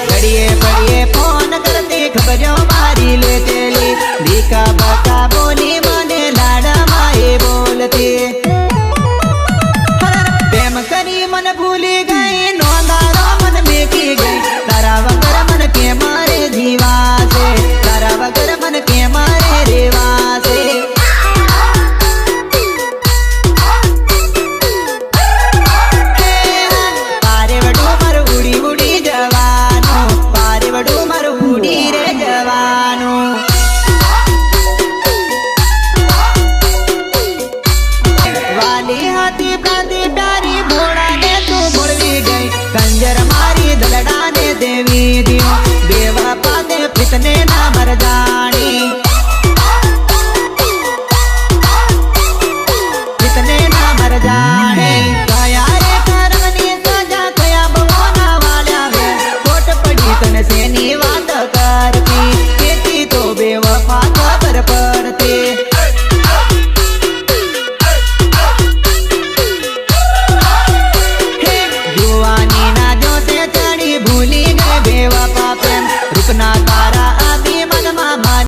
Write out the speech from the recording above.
घड़िए पड़िए phone करती खबरों मारी लेतेली बीका बका बोली मने लाड़ा माए बोलती प्रेम करी मन भूली गई नौंदारा मन बेकी गई तारा वगर मन के मारे जीवा से तारा वगर मन के मारे रेवा से कंजर मारी दलड़ा ने देवी